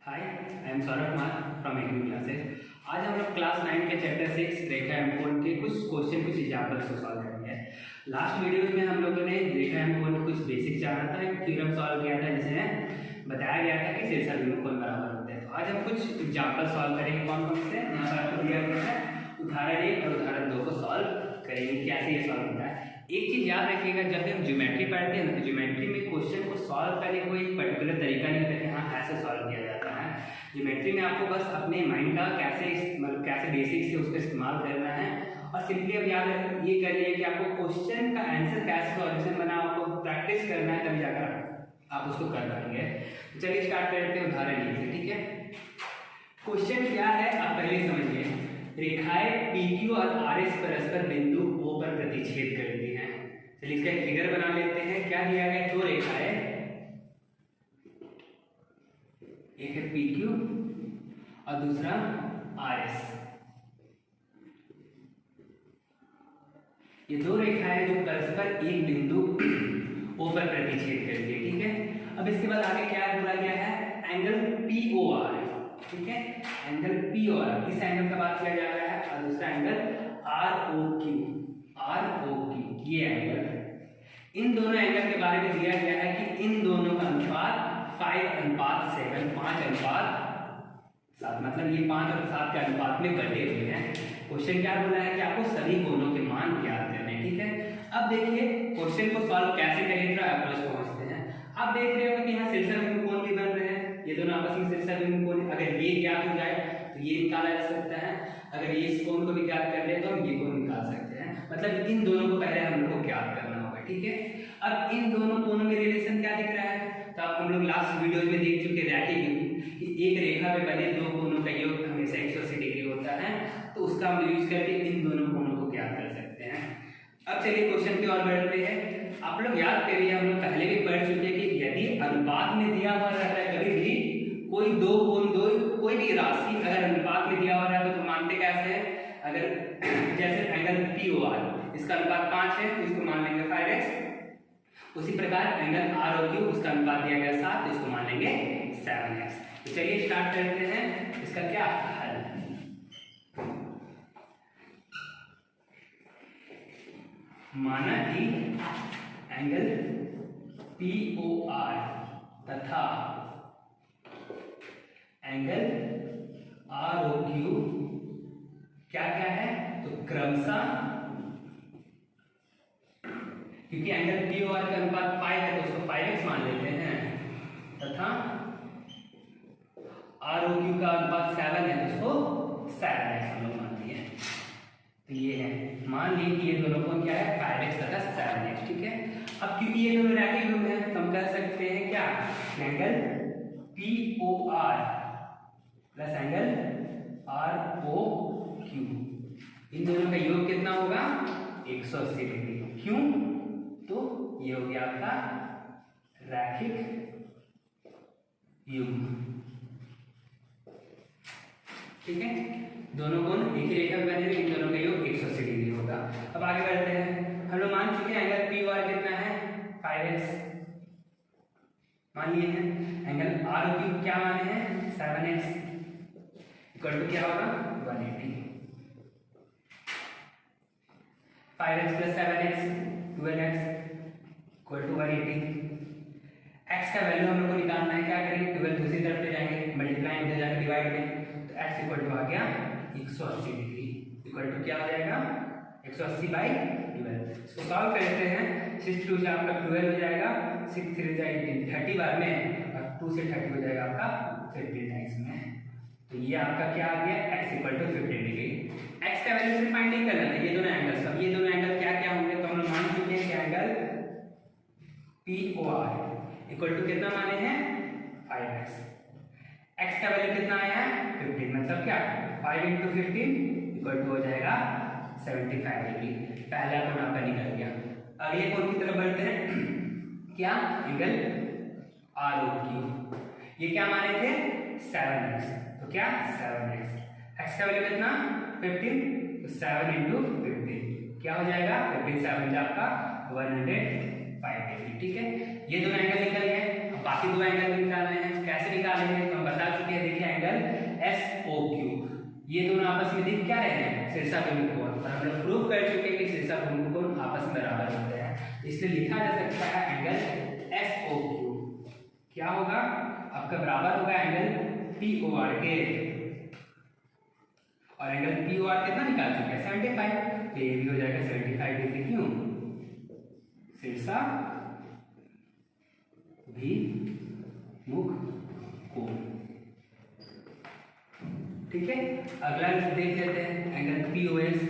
Hi, I am Saurabh Kumar from agri classes. आज हम लोग क्लास 9 के चैप्टर 6 रेखा एमकोण के कुछ एग्जाम्पल्स को सॉल्व करेंगे। लास्ट वीडियो में हम लोगों ने रेखा एमकोण कुछ बेसिक जाना था, एक थ्योरम सॉल्व किया था जिसमें बताया गया था कि शीर्षक बिंदु कोण बराबर होते हैं। तो आज हम कुछ एग्जाम्पल सॉल्व करेंगे। कौन कौन से? यहाँ पर आपको दिया गया है उदाहरण 1 और उदाहरण 2 को सॉल्व करेंगे। कैसे ये सॉल्व होता है, एक चीज याद रखिएगा, जब भी हम ज्योमेट्री पढ़ते हैं ना, तो ज्योमेट्री में क्वेश्चन को सॉल्व करने का कोई पर्टिकुलर तरीका नहीं होता कि हाँ ऐसे सॉल्व किया जाता है। ज्योमेट्री में आपको बस अपने माइंड का कैसे बेसिक से उसका इस्तेमाल करना है और सिंपली अब याद ये कर लिया कि आपको क्वेश्चन का आंसर कैसे सॉल्यूशन बना आपको प्रैक्टिस करना है, तभी जाकर आप उसको कर पाएंगे। तो चलिए स्टार्ट करते हैं उदाहरण 1 से। ठीक है, क्वेश्चन क्या है आप पहले समझिए। रेखाएं PQ और RS परस्पर बिंदु O पर प्रतिच्छेद करती हैं। चलिए इसका एक फिगर बना लेते हैं। क्या दिया गया? दो रेखाएं, एक है PQ और दूसरा RS। ये दो रेखाएं जो परस्पर एक बिंदु O पर प्रतिच्छेद करती है। ठीक है, अब इसके बाद आगे क्या बोला गया है? Angle POR। ठीक है, एंगल POR, इस एंगल का बात किया जा रहा है और दूसरा एंगल ROQ। ये एंगल, इन दोनों एंगल के बारे में दिया गया है कि इन दोनों का अनुपात 5:7, 5:7, मतलब ये 5 और 7 के अनुपात में बटे हुए हैं। क्वेश्चन क्या बोला है कि आपको सभी कोणों के मान ज्ञात करने हैं। ठीक है, अब देखिए क्वेश्चन को सॉल्व कैसे करेंगे, अप्रोच पहुंचते हैं। आप देख रहे हो कि यहाँ शीर्षक बिंदु कोण भी बन रहे हैं, ये दोनों आपस में शीर्षक बिंदु कोण। अगर ये ज्ञात हो जाए तो ये निकाला जा सकता है, अगर ये इस कोण को भी ज्ञात कर ले तो हम ये कोण निकाल सकते हैं। मतलब इन दोनों को पहले हम लोग को ज्ञात करना होगा। ठीक है, अब इन दोनों कोणों में रिलेशन क्या दिख रहा है? तो आप हम लोग लास्ट वीडियो में देख चुके रैखिक कि एक रेखा में बने दो कोणों का योग हमेशा 180 डिग्री होता है, तो उसका हम यूज करके इन दोनों कोणों को ज्ञात कर सकते हैं। अब चलिए क्वेश्चन की ओर बढ़ते हैं। आप लोग याद करिए, हम लोग पहले भी पढ़ चुके हैं कि यदि अनुपात में दिया हुआ रहता है, कभी भी कोई दो कोण, कोई भी राशि अगर अनुपात में दिया हुआ रहता है तो मानते कैसे हैं? अगर जैसे एंगल POR, इसका अनुपात 5 है तो इसको मान लेंगे 5x। उसी प्रकार एंगल ROQ, उसका अनुपात दिया गया 7, तो इसको मान लेंगे 7x। तो चलिए स्टार्ट करते हैं इसका क्या हल। माना कि एंगल POR तथा एंगल ROQ क्या क्या है? तो क्रमशः, क्योंकि एंगल POR का अनुपात 5 है तो उसको 5x मान लेते हैं, तथा ROQ का अनुपात 7 है तो उसको 7x हम लोग मान दिए। तो ये है, मान लीजिए कि ये दोनों कोण क्या है? 5x तथा 7x। ठीक है, अब क्योंकि ये दोनों रैखिक ध्रुव हैं तो हम कह सकते हैं क्या? Angle POR plus angle ROQ, इन दोनों का योग कितना होगा? 180 डिग्री। क्यों? तो ये हो गया आपका रैखिक युग्म। ठीक है, दोनों कोण एक ही रेखा में बने हुए, इन दोनों का योग 180 डिग्री होगा। अब आगे बढ़ते हैं। हम लोग मान चुके हैं एंगल POR कितना है? 5x मान लिए हैं। एंगल ROQ क्या माने हैं? 7x, इक्वल टू क्या होगा? 180। 5x plus 7x 12x equal to 180। x का वैल्यू हम लोग को निकालना है, क्या करेंगे? 12 दूसरी तरफ ले जाएंगे, मल्टीप्लाई इधर जाकर डिवाइड में, तो x इक्वल टू आ गया 180 डिग्री, इक्वल टू क्या हो जाएगा? 180/12। इसको सॉल्व करते हैं। 6 2 से आपका 12 हो जाएगा, 6 3 जा 18, 30 बार में, और 2 से 30 हो जाएगा आपका 15 टाइम्स में। तो ये आपका क्या आ गया? x equal to 15 degree. x का वैल्यू सिर्फ फाइंड नहीं करना है, ये दोनों एंगल्स, अब ये दोनों एंगल क्या क्या होंगे? तो हम लोग मान चुके हैं कि एंगल POR इक्वल टू कितना माने हैं? 5x। x का वैल्यू कितना आया है? 15, मतलब क्या? 5 × 15 इक्वल टू हो जाएगा 75 डिग्री। पहला कोण आपका निकल गया। अगले कोण की तरफ बढ़ते हैं। क्या? एंगल ROQ, ये क्या माने थे? 7x, तो क्या? 7x। x का वैल्यू कितना? 15, तो 7 × 15 क्या हो जाएगा? 15 7 आपका 105 डिग्री। ठीक है, ये दोनों एंगल निकल गए। बाकी दो एंगल निकालने हैं, कैसे निकालेंगे तो हम बता चुके हैं। देखिए एंगल SOQ, ये दोनों आपस में दिख क्या रहे हैं, शीर्षाभिमुख कोण, और हम लोग प्रूव कर चुके हैं कि शीर्षाभिमुख कोण आपस में बराबर होते हैं, इसलिए लिखा जा सकता है एंगल SOQ क्या होगा आपका, बराबर होगा एंगल POR के। और एंगल POR कितना निकाल चुके हैं 75, तो ये भी हो जाएगा 75 डिग्री। क्यों, शीर्षा भी मुख कोण। ठीक है, अगला देख लेते हैं एंगल POS।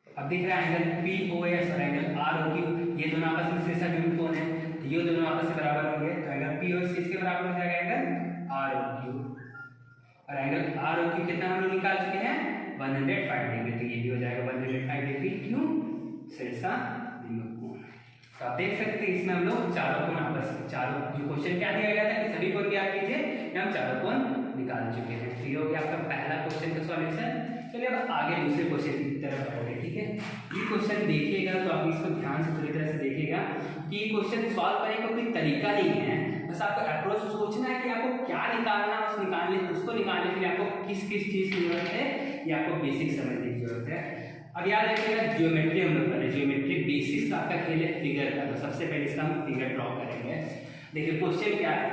अब दिख रहा है एंगल POS और एंगल ROQ, ये दोनों आपस में शीर्षाभिमुख कोण है, तो ये दोनों आपस में बराबर होंगे, तो एंगल POS किसके बराबर हो जाएगा, एंगल ROQ। और एंगल ROQ कितना हम लोग निकाल चुके हैं 105 डिग्री, तो ये भी हो जाएगा 105 डिग्री। क्यों, शीर्षाभिमुख कोण। तो आप देख सकते हैं इसमें हम लोग चारों कोण आपस में, चारों जो क्वेश्चन क्या दिया गया था कि सभी कोण ज्ञात कीजिए, हम चारों कोण निकाल चुके हैं। तो ये हो गया आपका पहला क्वेश्चन का सॉल्यूशन। चलिए अब आगे दूसरे क्वेश्चन की तरफ बढ़ते हैं। ठीक है, ये क्वेश्चन देखिएगा तो आप इसको ध्यान से पूरी तरह से देखिएगा कि ये क्वेश्चन सॉल्व करने का कोई तरीका नहीं है, बस आपको अप्रोच सोचना है कि आपको क्या निकालना है, उसको निकालने के लिए आपको किस किस चीज की जरूरत है, ये आपको बेसिक समझने की जरूरत है। अब याद रखिएगा ज्योमेट्री हम लोग करें, ज्योमेट्री बेसिक्स का आपका खेल है फिगर का, तो सबसे पहले इसका हम फिगर ड्रॉ करेंगे। देखिए क्वेश्चन क्या है,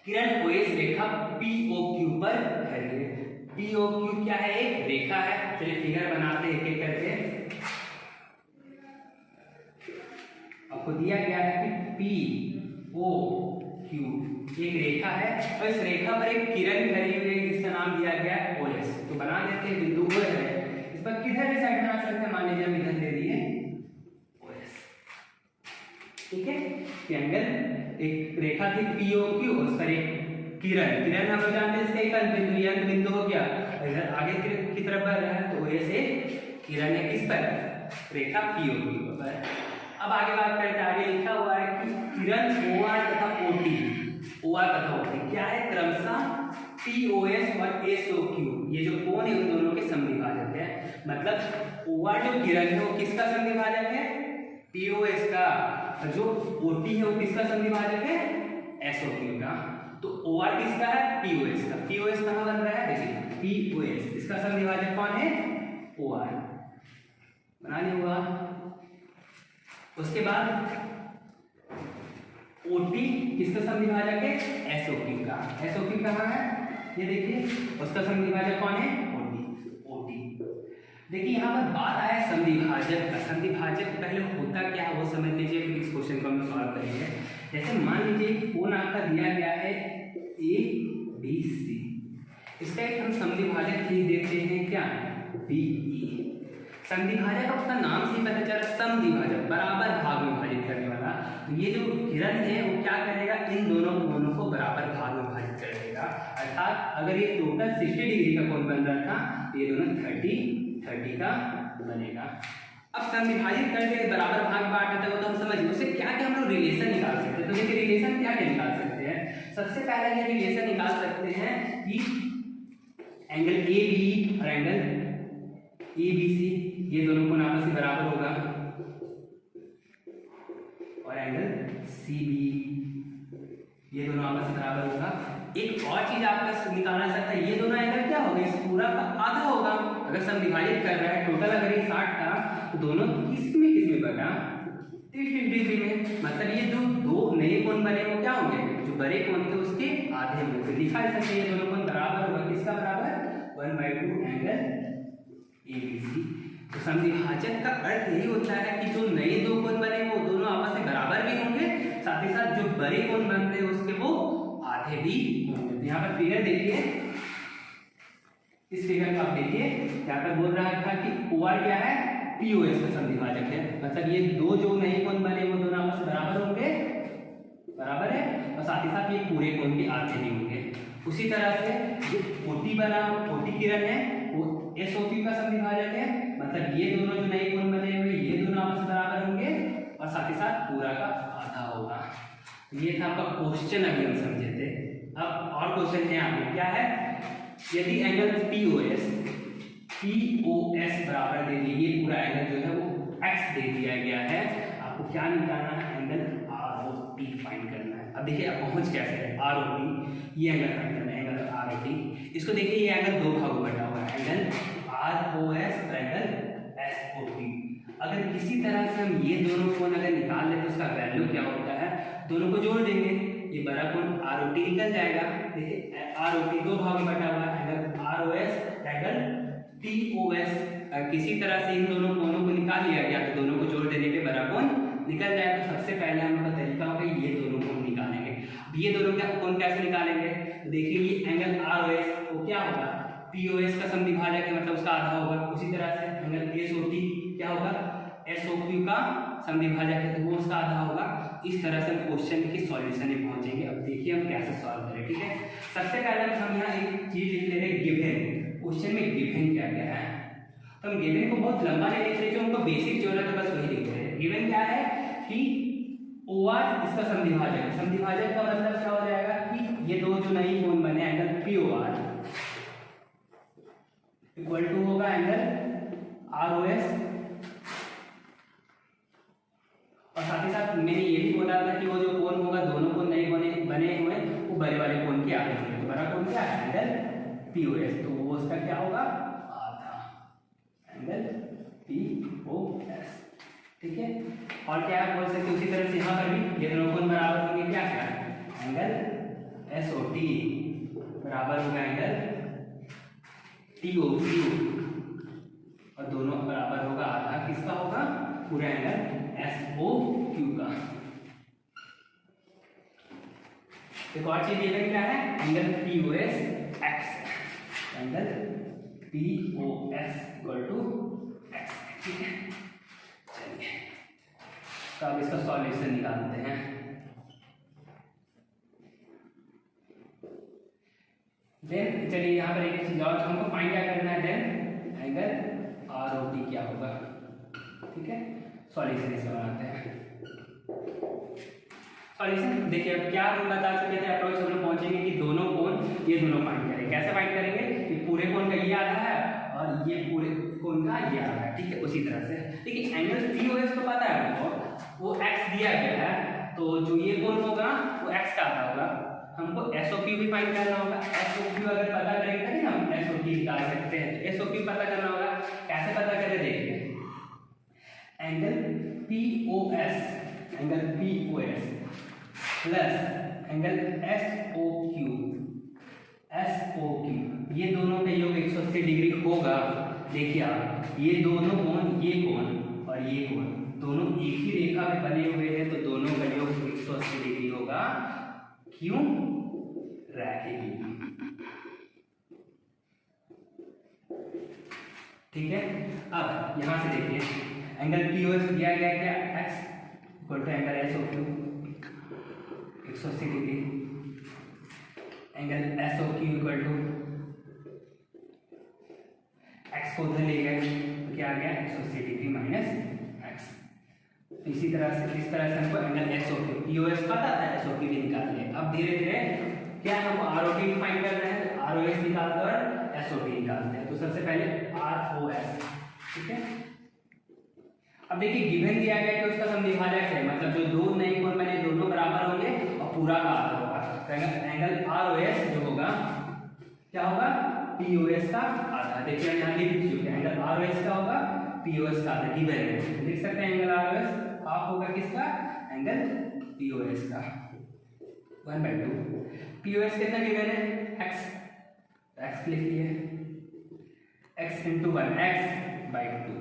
किरण OS रेखा POQ पर खड़ी है। POQ क्या है, एक रेखा है। चलिए फिगर बनाते हैं एक एक करके। आपको दिया गया है कि POQ एक रेखा है और इस रेखा पर एक किरण खड़ी हुई है, जिसका नाम दिया गया है OS। तो बना देते हैं, बिंदु O है, इस पर किधर भी साइड बना सकते हैं, मान लीजिए हम इधर दे दिए OS। ठीक है, एंगल एक रेखा थी POQ और उस पर एक किरण, किरण हम लोग जानते हैं इसका एक अंत बिंदु, ये अंत बिंदु हो गया, और इधर आगे की तरफ बढ़ रहा है, तो OS एक किरण है किस पर, रेखा POQ पर। अब आगे बात करते हैं, आगे लिखा हुआ है कि किरण OR तथा OT क्या है, क्रमशः POS और SOQ, ये जो कोण है उन दोनों के समद्विभाजक है। मतलब OR जो किरण है वो किसका समद्विभाजक है, POS का, और जो OT है वो किसका समद्विभाजक है, SOQ का। तो OR किसका है, POS का। POS कहाँ बन रहा है, देखिए POS, इसका समद्विभाजक कौन है, OR। बना लिया हुआ। उसके बाद OT किसका समद्विभाजक है, SOQ का। SOQ कहाँ है, ये देखिए, उसका समद्विभाजक कौन है, OT। देखिए यहाँ पर बात आया समद्विभाजक का। समद्विभाजक पहले होता क्या है वो समझ लीजिए, फिर इस क्वेश्चन को हम सॉल्व करेंगे। जैसे मान लीजिए कोण आपका दिया गया है ABC, इसका एक हम समद्विभाजक लिख देते हैं क्या, BE। समद्विभाजक आपका नाम से ही पता चला, समद्विभाजक बराबर भाग में विभाजित करने वाला। तो ये जो किरण है वो क्या करेगा, इन दोनों कोणों को बराबर भाग में विभाजित कर देगा। अर्थात अगर ये टोटल 60 डिग्री का कोण बन रहा था, तो ये दोनों 30 का बनेगा। अब समद्विभाजित करके बराबर भाग बांट देते हैं, वो तो हम समझ, उससे क्या क्या हम लोग रिलेशन निकाल सकते हैं। तो देखिए रिलेशन क्या क्या निकाल सकते हैं। सबसे पहला ये रिलेशन निकाल सकते हैं कि एंगल AB और एंगल ABC, ये दोनों कोण आपस में बराबर होगा, और एंगल CB, ये दोनों आपस में बराबर होगा। एक और चीज आपका निकालना सकता है, ये दोनों एंगल क्या होगा, इस पूरा का आधा होगा। अगर समद्विभाजित कर रहा है, टोटल अगर ये 60 था, तो दोनों किसमें बना, 30 डिग्री में। मतलब ये जो दो नए कोण बने वो क्या होंगे, जो बड़े कोण थे उसके आधे होंगे। तो दिखा सकते हैं ये दोनों कोण बराबर होगा, किसका बराबर, 1/2 एंगल ABC। तो समद्विभाजक का अर्थ यही होता है कि जो नए दो कोण बने वो दोनों आपस में बराबर भी होंगे, साथ ही साथ जो बड़े कोण बन रहे हैं उसके वो आधे भी होंगे। तो यहाँ पर फिगर देखिए, इस फिगर को आप देखिए, यहाँ पर बोल रहा था कि OR क्या है, POS का समद्विभाजक है। मतलब ये दो जो नए कोण बने वो दोनों आपस में बराबर होंगे, बराबर है, और साथ ही साथ ये पूरे कोण के आधे भी होंगे। उसी तरह से जो OT बना, OT किरण है वो SOQ का समद्विभाजक है। मतलब ये दोनों जो नए कोण बने हुए ये दोनों आपस में बराबर होंगे, और साथ ही साथ पूरा का आधा होगा। ये था आपका क्वेश्चन, अभी हम समझे थे। अब और क्वेश्चन है आपको, क्या है, यदि एंगल POS बराबर दे दिए, पूरा एंगल जो है वो x दे दिया गया है, आपको क्या निकालना है, एंगल ROQ टी फाइंड करना है। अब देखिए अब पहुंच कैसे है, आर ओ टी, ये एंगल फाइंड करना है, एंगल आर ओ टी। इसको देखिए ये एंगल दो भागों में बटा हुआ है, एंगल आर ओ एस और एंगल एस ओ टी। अगर किसी तरह से हम ये दोनों कोण अगर निकाल लें तो उसका वैल्यू क्या होता है, दोनों को जोड़ देंगे, ये बड़ा कोण आर ओ टी निकल जाएगा। देखिए आर ओ टी दो भाग में बटा हुआ है, angle R O S angle T O S. किसी तरह से इन दोनों कोणों को निकाल लिया गया तो दोनों को जोड़ देने पे बड़ा कोण निकल जाएगा। तो सबसे पहले हम लोग का तरीका होगा ये दोनों कोण निकालेंगे। अब ये दोनों क्या कोण कैसे निकालेंगे, तो देखिए ये एंगल आर ओ एस तो क्या होगा, पी ओ एस का समद्विभाजक है, मतलब उसका आधा होगा। उसी तरह से एंगल एस ओ टी क्या होगा, एस ओ क्यू का समद्विभाजक है तो वो उसका आधा होगा। इस तरह से हम क्वेश्चन के सॉल्यूशन में पहुंचेंगे। अब देखिए हम कैसे सॉल्व करें, ठीक है। सबसे पहले हम यहाँ एक चीज लिख ले रहे हैं, गिवन। क्वेश्चन में गिवन क्या क्या है, तो हम गिवन को बहुत लंबा नहीं लिख रहे, जो हमको बेसिक जरूरत है बस वही लिख रहे हैं। गिवन क्या है कि ओ आर इसका समद्विभाजक है। समद्विभाजक का मतलब क्या हो जाएगा कि ये दो जो नई कोण बने angle P O R equal to होगा एंगल आर ओ एस, और साथ ही साथ मैंने ये भी बोला था कि वो जो कोण होगा दोनों कोण नए बने हुए वो बड़े वाले कोण के आगे होंगे। तो बड़ा कोण क्या है, एंगल पी ओ एस, तो वो उसका क्या होगा, आधा, एंगल पी ओ एस, ठीक है। और क्या आप बोल सकते हैं उसी तरह से यहाँ पर भी ये दोनों कोण बराबर होंगे, क्या क्या, एंगल एस ओ टी बराबर होगा एंगल टी ओ क्यू, और दोनों बराबर होगा आधा किसका होगा, पूरा एंगल एस ओ क्यू का। एक और चीज ये क्या है, angle P O S X, angle P O S equal to X, ठीक है। चलिए तो अब इसका सॉल्यूशन निकालते हैं। देन चलिए यहाँ पर एक चीज और हमको फाइंड क्या करना है, then angle R O T क्या होगा, ठीक है। सॉल्यूशन इसका बनाते हैं। सॉल्यूशन देखिए अब क्या हम बता चुके थे, अप्रोच हम लोग पहुंचेंगे कि दोनों कोण ये दोनों फाइंड करेंगे। कैसे फाइंड करेंगे कि पूरे कोण का ये आधा है और ये पूरे कोण का ये आधा है, ठीक है। उसी तरह से देखिए एंगल पी ओ एस तो पता है हमको, वो एक्स दिया गया है, तो जो ये कोण होगा वो एक्स का आधा होगा। हमको एस ओ क्यू भी फाइंड करना होगा। एस ओ क्यू अगर पता करेंगे तभी हम एस ओ टी निकाल सकते हैं। एस ओ क्यू पता करना होगा, कैसे पता करें देखिए, angle P O S, angle P O S plus angle S O Q, S O Q, ये दोनों का योग 180 डिग्री होगा। देखिए आप ये दोनों कोण, ये कोण और ये कोण दोनों एक ही रेखा में बने हुए हैं, तो दोनों का योग 180 डिग्री होगा। क्यों, रैखिक, ठीक है। अब यहां से देखिए एंगल पी ओ एस दिया गया क्या, X equal to angle S O Q 180 degree, angle S O Q equal to X को उधर ले गए तो क्या आ गया 180 डिग्री माइनस एक्स। इसी तरह से इस तरह से हमको angle S O Q, P O S पता था, एस ओ क्यू भी निकाल लिया। अब धीरे धीरे क्या हमको आर ओ टी फाइंड करना है, आर ओ एस निकालते और एस ओ टी निकालते हैं। तो सबसे पहले आर ओ एस, ठीक है। अब देखिए गिवन दिया गया कि उसका समद्विभाजक है, मतलब जो दो नए कोण बने दोनों बराबर होंगे और पूरा का आधा होगा। तो एंगल आर ओ एस जो होगा क्या होगा, पी ओ एस का आधा। देखिए हम यहाँ लिख चुके हैं, एंगल आर ओ एस का होगा पी ओ एस का आधा, गिवन है। लिख सकते हैं angle R O S half होगा किसका, एंगल पी ओ एस का 1/2। पी ओ एस कितना गिवन है, एक्स, एक्स लिख लिए, एक्स इंटू 1, x/2,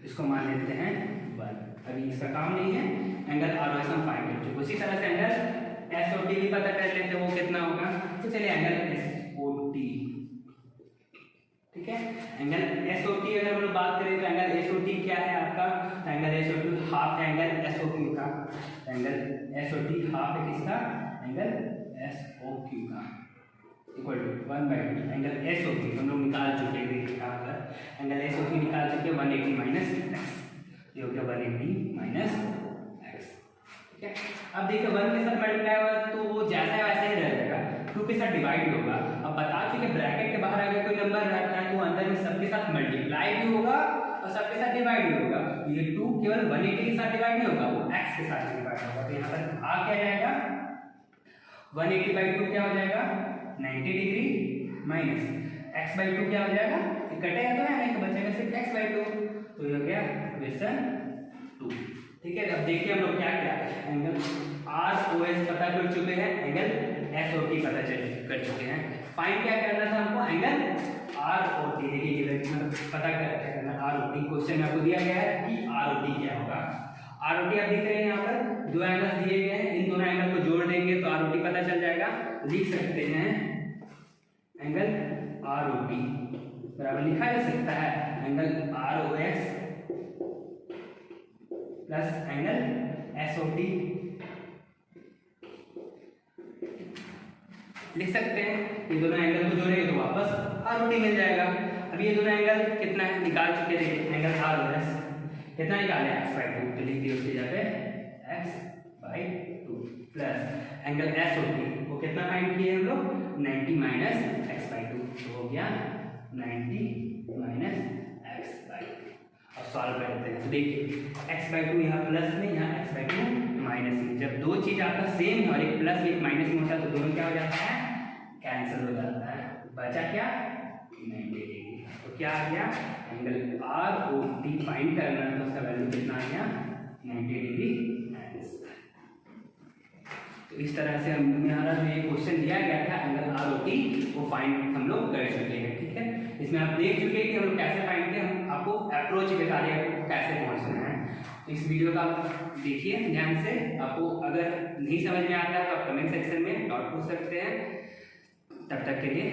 इसको मान लेते हैं 1। अभी इसका काम नहीं है, एंगल आर ओ एस हम फाइंड कर चुके। उसी तरह से एंगल एस ओ टी भी पता कर लेते हैं वो कितना होगा। तो चलिए एंगल एस ओ टी, ठीक है। एंगल एस ओ टी अगर हम लोग बात करें तो एंगल एस ओ टी क्या है आपका, angle S O T half है एंगल एस ओ क्यू का। Angle S O T half है किसका, एंगल एस ओ क्यू का, equal to 1/2 angle S O Q हम लोग निकाल चुके हैं। देखिए यहाँ पर एंगल एस ओ क्यू निकाल चुके हैं 180 माइनस एक्स, ये हो गया 180 माइनस एक्स, ठीक है। अब देखिए 1 के साथ मल्टीप्लाई होगा तो वो जैसा वैसा ही रहेगा, 2 के साथ डिवाइड होगा। अब बता चुके ब्रैकेट के बाहर अगर कोई नंबर रहता है तो अंदर में सबके साथ मल्टीप्लाई भी होगा और सबके साथ डिवाइड ही होगा। ये 2 केवल 180 के साथ डिवाइड नहीं होगा, वो x के साथ डिवाइड होगा। तो यहाँ पर आ क्या जाएगा 180/2 क्या हो जाएगा 90 डिग्री माइनस x/2 क्या हो जाएगा, कटेगा तो है नहीं तो बचेगा सिर्फ x/2, तो ये हो गया इक्वेशन 2। ठीक है, अब देखिए हम लोग क्या क्या एंगल ROS पता कर चुके हैं, एंगल SOT पता कर चुके हैं। फाइंड क्या करना था हमको, एंगल ROT। देखिए पता करना ROT, क्वेश्चन में आपको दिया गया है कि ROT क्या होगा। ROT आप देख रहे हैं यहाँ पर दो एंगल दिए गए हैं, इन दोनों एंगल को जोड़ देंगे तो ROT पता चल जाएगा। लिख सकते हैं एंगल ROT बराबर लिखा जा सकता है angle ROS plus angle SOT। लिख सकते हैं ये दोनों एंगल को जोड़ेंगे तो वापस ROT मिल जाएगा। अब ये दोनों एंगल कितना है निकाल चुके थे, एंगल ROS कितना निकाले x/2, तो लिख दिए उसकी जगह x/2 प्लस एंगल SOT वो कितना फाइंड किए हम लोग 90 माइनस x/2, तो हो गया 90 माइनस x/2। अब सॉल्व करते हैं तो देखिए x/2 यहाँ प्लस में, यहाँ x/2 माइनस में। जब दो चीज आपका सेम है और एक प्लस एक माइनस में होता है तो दोनों क्या हो जाता है कैंसिल हो जाता है, बचा क्या 90 डिग्री। तो क्या आ गया एंगल ROT फाइंड करना है तो उसका वैल्यू कितना आ गया 90 डिग्री। तो इस तरह से हमारा जो ये क्वेश्चन दिया गया था एंगल ROT वो फाइंड हम लोग कर चुके हैं। ठीक है, इसमें आप देख चुके हैं कि हम लोग कैसे फाइंड किए, हम आपको अप्रोच बता रहे हैं कैसे पहुंचना है। तो इस वीडियो का आप देखिए ध्यान से, आपको अगर नहीं समझ में आता है तो आप कमेंट सेक्शन में डॉट पूछ सकते हैं। तब तक के लिए